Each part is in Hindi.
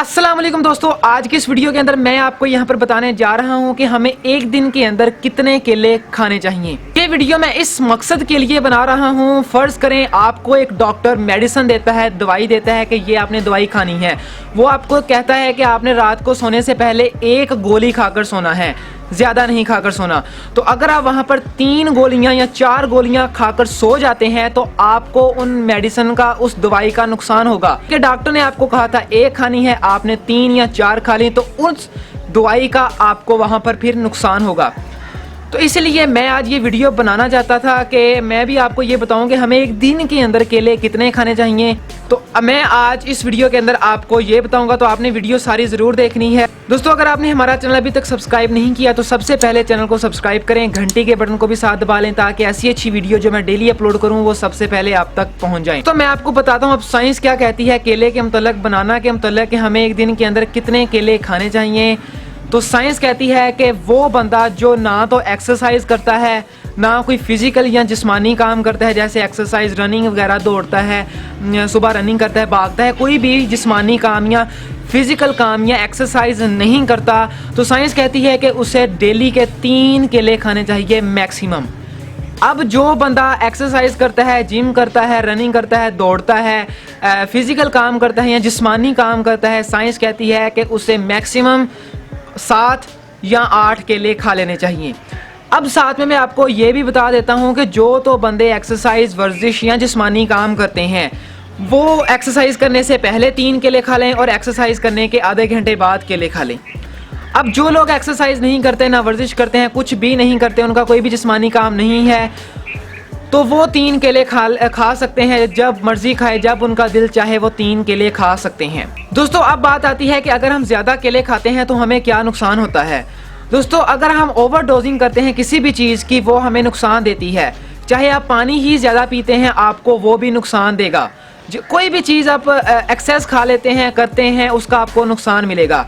अस्सलाम वालेकुम दोस्तों, आज की इस वीडियो के अंदर मैं आपको यहाँ पर बताने जा रहा हूँ कि हमें एक दिन के अंदर कितने केले खाने चाहिए। ये वीडियो मैं इस मकसद के लिए बना रहा हूँ, फर्ज करें आपको एक डॉक्टर मेडिसिन देता है, दवाई देता है कि ये आपने दवाई खानी है। वो आपको कहता है कि आपने रात को सोने से पहले एक गोली खाकर सोना है, ज़्यादा नहीं खाकर सोना। तो अगर आप वहाँ पर 3 गोलियाँ या 4 गोलियाँ खाकर सो जाते हैं तो आपको उन मेडिसिन का, उस दवाई का नुकसान होगा। कि डॉक्टर ने आपको कहा था 1 खानी है, आपने 3 या 4 खा ली, तो उस दवाई का आपको वहाँ पर फिर नुकसान होगा। तो इसलिए मैं आज ये वीडियो बनाना चाहता था कि मैं भी आपको ये बताऊं कि हमें एक दिन के अंदर केले कितने खाने चाहिए। तो मैं आज इस वीडियो के अंदर आपको ये बताऊंगा, तो आपने वीडियो सारी ज़रूर देखनी है। दोस्तों, अगर आपने हमारा चैनल अभी तक सब्सक्राइब नहीं किया तो सबसे पहले चैनल को सब्सक्राइब करें, घंटी के बटन को भी साथ दबा लें ताकि ऐसी अच्छी वीडियो जो मैं डेली अपलोड करूँ वो सबसे पहले आप तक पहुँच जाए। तो मैं आपको बताता हूँ अब साइंस क्या कहती है केले के मतलब, बनाना के मतलब कि हमें एक दिन के अंदर कितने केले खाने चाहिए। तो साइंस कहती है कि वो बंदा जो ना तो एक्सरसाइज करता है, ना कोई फिजिकल या जिस्मानी काम करता है, जैसे एक्सरसाइज रनिंग वगैरह, दौड़ता है, सुबह रनिंग करता है, भागता है, कोई भी जिस्मानी काम या फिजिकल काम या एक्सरसाइज नहीं करता, तो साइंस कहती है कि उसे डेली के 3 केले खाने चाहिए मैक्सिमम। अब जो बंदा एक्सरसाइज करता है, जिम करता है, रनिंग करता है, दौड़ता है, फिजिकल काम करता है या जिस्मानी काम करता है, साइंस कहती है कि उसे मैक्सिमम 7 या 8 केले खा लेने चाहिए। अब साथ में मैं आपको ये भी बता देता हूँ कि जो तो बंदे एक्सरसाइज, वर्जिश या जिस्मानी काम करते हैं वो एक्सरसाइज करने से पहले 3 केले खा लें और एक्सरसाइज करने के आधे घंटे बाद केले खा लें। अब जो लोग एक्सरसाइज नहीं करते, ना वर्जिश करते हैं, कुछ भी नहीं करते, उनका कोई भी जिस्मानी काम नहीं है, तो वो 3 केले खा सकते हैं, जब मर्जी खाए, जब उनका दिल चाहे वो 3 केले खा सकते हैं। दोस्तों, अब बात आती है कि अगर हम ज़्यादा केले खाते हैं तो हमें क्या नुकसान होता है। दोस्तों, अगर हम ओवरडोजिंग करते हैं किसी भी चीज़ की, वो हमें नुकसान देती है। चाहे आप पानी ही ज़्यादा पीते हैं, आपको वो भी नुकसान देगा। कोई भी चीज़ आप एक्सेस खा लेते हैं, करते हैं, उसका आपको नुकसान मिलेगा।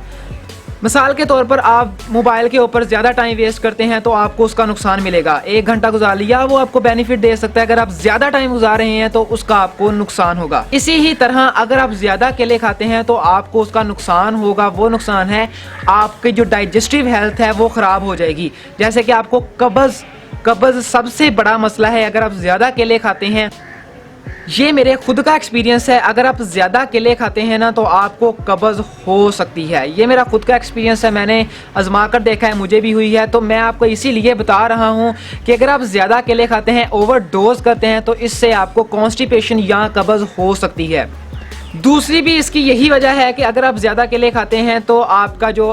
मिसाल के तौर पर आप मोबाइल के ऊपर ज़्यादा टाइम वेस्ट करते हैं तो आपको उसका नुकसान मिलेगा। 1 घंटा गुजार लिया, वो आपको बेनिफिट दे सकता है। अगर आप ज़्यादा टाइम गुजार रहे हैं तो उसका आपको नुकसान होगा। इसी ही तरह अगर आप ज़्यादा केले खाते हैं तो आपको उसका नुकसान होगा। वो नुकसान है आपकी जो डाइजेस्टिव हेल्थ है वो ख़राब हो जाएगी। जैसे कि आपको कब्ज़ सबसे बड़ा मसला है अगर आप ज़्यादा केले खाते हैं। ये मेरे खुद का एक्सपीरियंस है, अगर आप ज़्यादा केले खाते हैं ना तो आपको कब्ज़ हो सकती है। ये मेरा खुद का एक्सपीरियंस है, मैंने आजमा कर देखा है, मुझे भी हुई है। तो मैं आपको इसीलिए बता रहा हूँ कि अगर आप ज़्यादा केले खाते हैं, ओवरडोज करते हैं, तो इससे आपको कॉन्स्टिपेशन या कब्ज़ हो सकती है। दूसरी भी इसकी यही वजह है कि अगर आप ज़्यादा केले खाते हैं तो आपका जो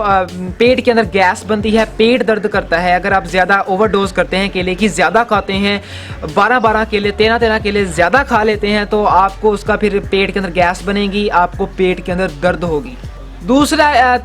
पेट के अंदर गैस बनती है, पेट दर्द करता है। अगर आप ज़्यादा ओवरडोज करते हैं, केले की ज़्यादा खाते हैं, 12-12 केले, 13-13 केले ज़्यादा खा लेते हैं, तो आपको उसका फिर पेट के अंदर गैस बनेगी, आपको पेट के अंदर दर्द होगी।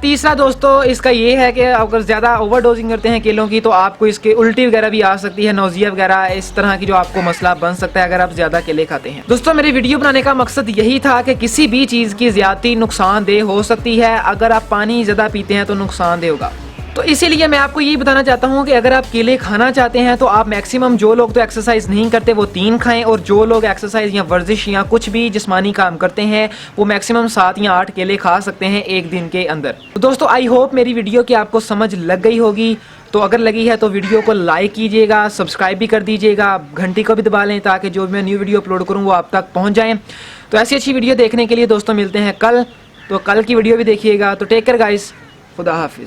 तीसरा दोस्तों इसका ये है कि अगर ज़्यादा ओवरडोजिंग करते हैं केलों की तो आपको इसके उल्टी वगैरह भी आ सकती है, नौजिया वगैरह, इस तरह की जो आपको मसला बन सकता है अगर आप ज़्यादा केले खाते हैं। दोस्तों, मेरे वीडियो बनाने का मकसद यही था कि किसी भी चीज़ की ज़्यादती नुकसानदेह हो सकती है। अगर आप पानी ज़्यादा पीते हैं तो नुकसानदेह होगा। तो इसीलिए मैं आपको ये बताना चाहता हूँ कि अगर आप केले खाना चाहते हैं तो आप मैक्सिमम, जो लोग तो एक्सरसाइज नहीं करते वो 3 खाएं, और जो लोग एक्सरसाइज या वर्जिश या कुछ भी जिस्मानी काम करते हैं वो मैक्सिमम 7 या 8 केले खा सकते हैं एक दिन के अंदर। तो दोस्तों, आई होप मेरी वीडियो की आपको समझ लग गई होगी। तो अगर लगी है तो वीडियो को लाइक कीजिएगा, सब्सक्राइब भी कर दीजिएगा, घंटी को भी दबा लें ताकि जो मैं न्यू वीडियो अपलोड करूँ वो आप तक पहुँच जाएँ। तो ऐसी अच्छी वीडियो देखने के लिए दोस्तों मिलते हैं कल, तो कल की वीडियो भी देखिएगा। तो टेक केयर गाइस, खुदा हाफिज़।